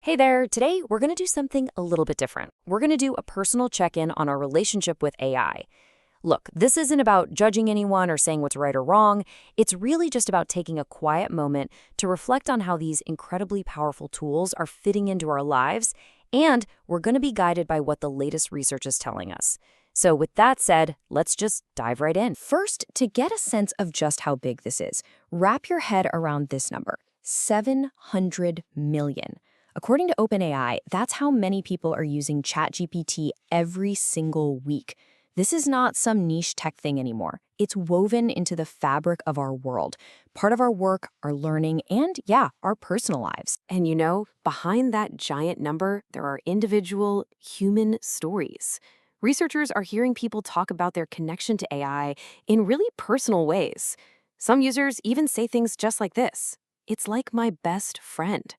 Hey there, today we're going to do something a little bit different. We're going to do a personal check-in on our relationship with AI. Look, this isn't about judging anyone or saying what's right or wrong. It's really just about taking a quiet moment to reflect on how these incredibly powerful tools are fitting into our lives, and we're going to be guided by what the latest research is telling us. So with that said, let's just dive right in. First, to get a sense of just how big this is, wrap your head around this number, 700 million. According to OpenAI, that's how many people are using ChatGPT every single week. This is not some niche tech thing anymore. It's woven into the fabric of our world, part of our work, our learning, and yeah, our personal lives. And behind that giant number, there are individual human stories. Researchers are hearing people talk about their connection to AI in really personal ways. Some users even say things just like this: "It's like my best friend."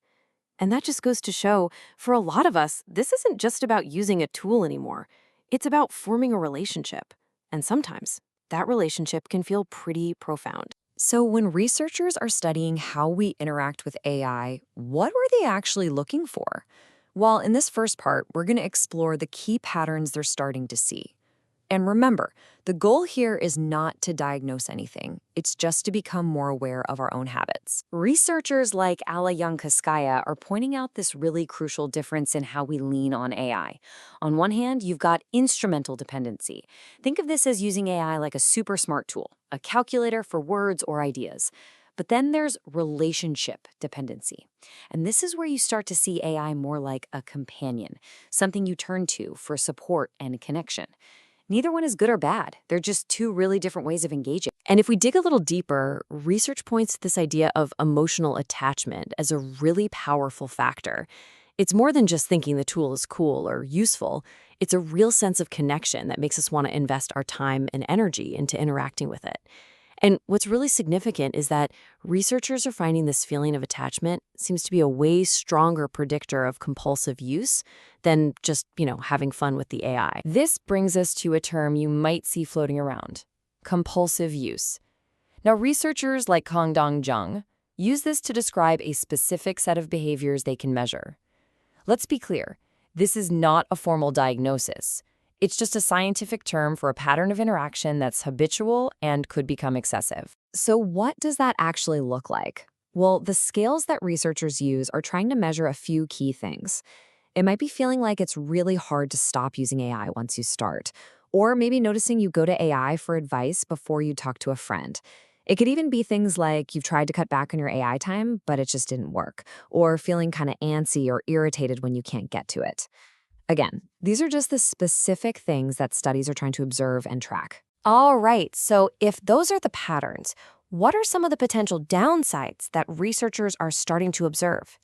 And that just goes to show, for a lot of us, this isn't just about using a tool anymore. It's about forming a relationship. And sometimes that relationship can feel pretty profound. So when researchers are studying how we interact with AI, what were they actually looking for? Well, in this first part, we're going to explore the key patterns they're starting to see. And remember, the goal here is not to diagnose anything. It's just to become more aware of our own habits. Researchers like Alla Youngkaskaya are pointing out this really crucial difference in how we lean on AI. On one hand, you've got instrumental dependency. Think of this as using AI like a super smart tool, a calculator for words or ideas. But then there's relationship dependency. And this is where you start to see AI more like a companion, something you turn to for support and connection. Neither one is good or bad. They're just two really different ways of engaging. And if we dig a little deeper, research points to this idea of emotional attachment as a really powerful factor. It's more than just thinking the tool is cool or useful. It's a real sense of connection that makes us want to invest our time and energy into interacting with it. And what's really significant is that researchers are finding this feeling of attachment seems to be a way stronger predictor of compulsive use than just, having fun with the AI. This brings us to a term you might see floating around: compulsive use. Now, researchers like Kangdong Zhang use this to describe a specific set of behaviors they can measure. Let's be clear, this is not a formal diagnosis. It's just a scientific term for a pattern of interaction that's habitual and could become excessive. So what does that actually look like? Well, the scales that researchers use are trying to measure a few key things. It might be feeling like it's really hard to stop using AI once you start, or maybe noticing you go to AI for advice before you talk to a friend. It could even be things like you've tried to cut back on your AI time, but it just didn't work, or feeling kind of antsy or irritated when you can't get to it. Again, these are just the specific things that studies are trying to observe and track. All right, so if those are the patterns, what are some of the potential downsides that researchers are starting to observe?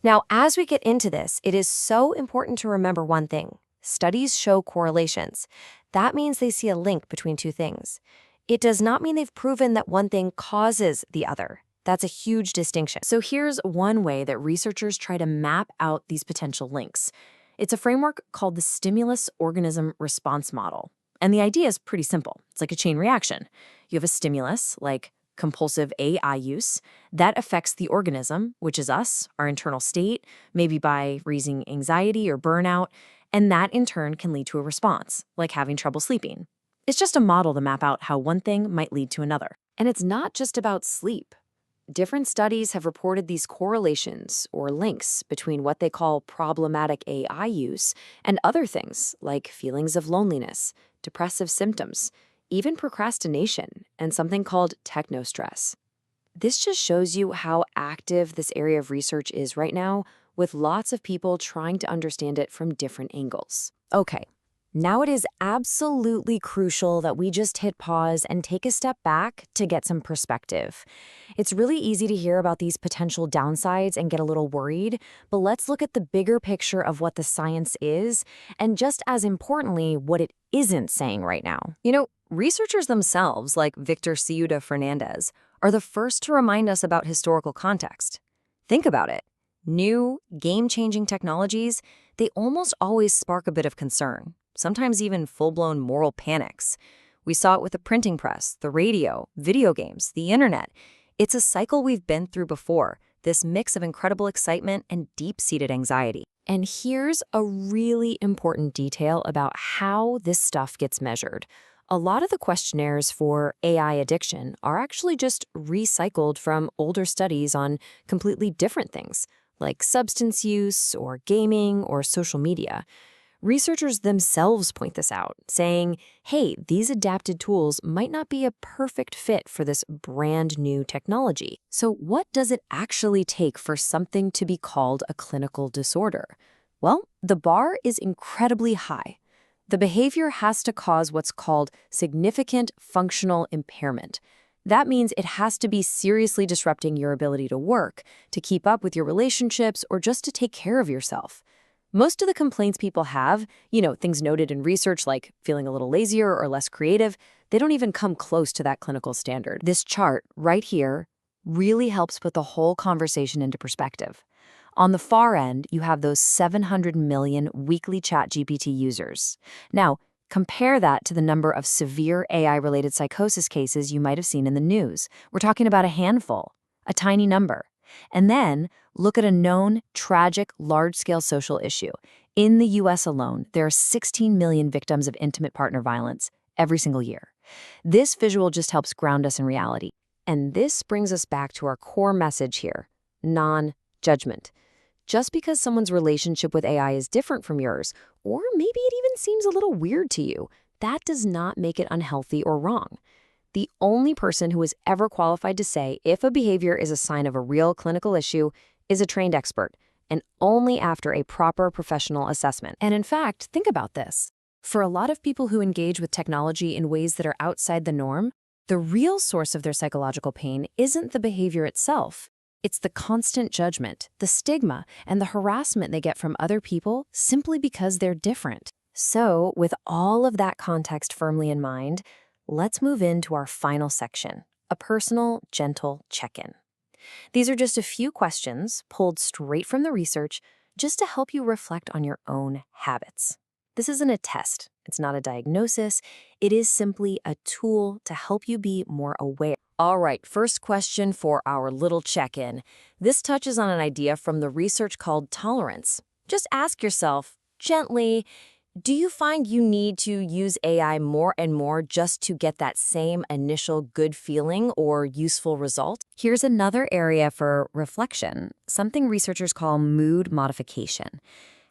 Now, as we get into this, it is so important to remember one thing. Studies show correlations. That means they see a link between two things. It does not mean they've proven that one thing causes the other. That's a huge distinction. So here's one way that researchers try to map out these potential links. It's a framework called the stimulus-organism response model. And the idea is pretty simple. It's like a chain reaction. You have a stimulus, like compulsive AI use, that affects the organism, which is us, our internal state, maybe by raising anxiety or burnout, and that in turn can lead to a response, like having trouble sleeping. It's just a model to map out how one thing might lead to another. And it's not just about sleep. Different studies have reported these correlations or links between what they call problematic AI use and other things like feelings of loneliness, depressive symptoms, even procrastination, and something called technostress. This just shows you how active this area of research is right now, with lots of people trying to understand it from different angles. Okay, now it is absolutely crucial that we just hit pause and take a step back to get some perspective. It's really easy to hear about these potential downsides and get a little worried, but let's look at the bigger picture of what the science is, and just as importantly, what it isn't saying right now. Researchers themselves, like Victor Ciuda Fernandez, are the first to remind us about historical context. Think about it. New, game-changing technologies, they almost always spark a bit of concern, sometimes even full-blown moral panics. We saw it with the printing press, the radio, video games, the internet. It's a cycle we've been through before, this mix of incredible excitement and deep-seated anxiety. And here's a really important detail about how this stuff gets measured. A lot of the questionnaires for AI addiction are actually just recycled from older studies on completely different things, like substance use or gaming or social media. Researchers themselves point this out, saying, hey, these adapted tools might not be a perfect fit for this brand new technology. So what does it actually take for something to be called a clinical disorder? Well, the bar is incredibly high. The behavior has to cause what's called significant functional impairment. That means it has to be seriously disrupting your ability to work, to keep up with your relationships, or just to take care of yourself. Most of the complaints people have, things noted in research like feeling a little lazier or less creative, they don't even come close to that clinical standard. This chart right here really helps put the whole conversation into perspective. On the far end, you have those 700 million weekly ChatGPT users. Now, compare that to the number of severe AI-related psychosis cases you might have seen in the news. We're talking about a handful, a tiny number. And then look at a known, tragic, large-scale social issue. In the U.S. alone, there are 16 million victims of intimate partner violence every single year. This visual just helps ground us in reality. And this brings us back to our core message here, non-judgment. Just because someone's relationship with AI is different from yours, or maybe it even seems a little weird to you, that does not make it unhealthy or wrong. The only person who is ever qualified to say if a behavior is a sign of a real clinical issue is a trained expert, and only after a proper professional assessment. And in fact, think about this. For a lot of people who engage with technology in ways that are outside the norm, the real source of their psychological pain isn't the behavior itself. It's the constant judgment, the stigma, and the harassment they get from other people simply because they're different. So, with all of that context firmly in mind, let's move into our final section, a personal, gentle check-in. These are just a few questions pulled straight from the research just to help you reflect on your own habits. This isn't a test. It's not a diagnosis. It is simply a tool to help you be more aware. All right, first question for our little check-in. This touches on an idea from the research called tolerance. Just ask yourself, gently, do you find you need to use AI more and more just to get that same initial good feeling or useful result? Here's another area for reflection, something researchers call mood modification.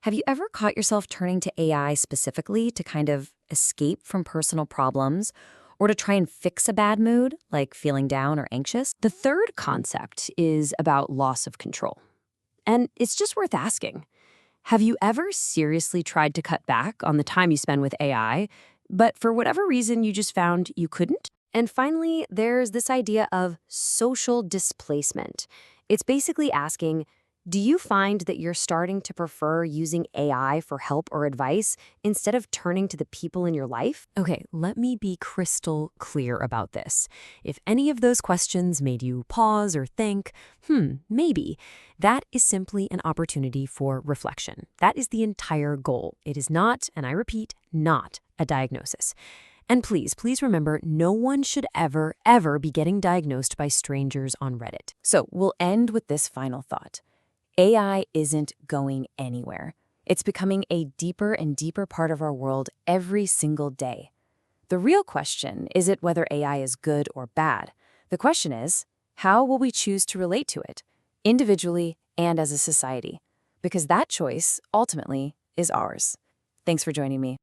Have you ever caught yourself turning to AI specifically to kind of escape from personal problems or to try and fix a bad mood, like feeling down or anxious? The third concept is about loss of control. And it's just worth asking. Have you ever seriously tried to cut back on the time you spend with AI, but for whatever reason you just found you couldn't? And finally, there's this idea of social displacement. It's basically asking, do you find that you're starting to prefer using AI for help or advice instead of turning to the people in your life? Okay, let me be crystal clear about this. If any of those questions made you pause or think, maybe, that is simply an opportunity for reflection. That is the entire goal. It is not, and I repeat, not a diagnosis. And please remember, no one should ever be getting diagnosed by strangers on Reddit. So we'll end with this final thought. AI isn't going anywhere. It's becoming a deeper and deeper part of our world every single day. The real question isn't whether AI is good or bad. The question is, how will we choose to relate to it, individually and as a society? Because that choice, ultimately, is ours. Thanks for joining me.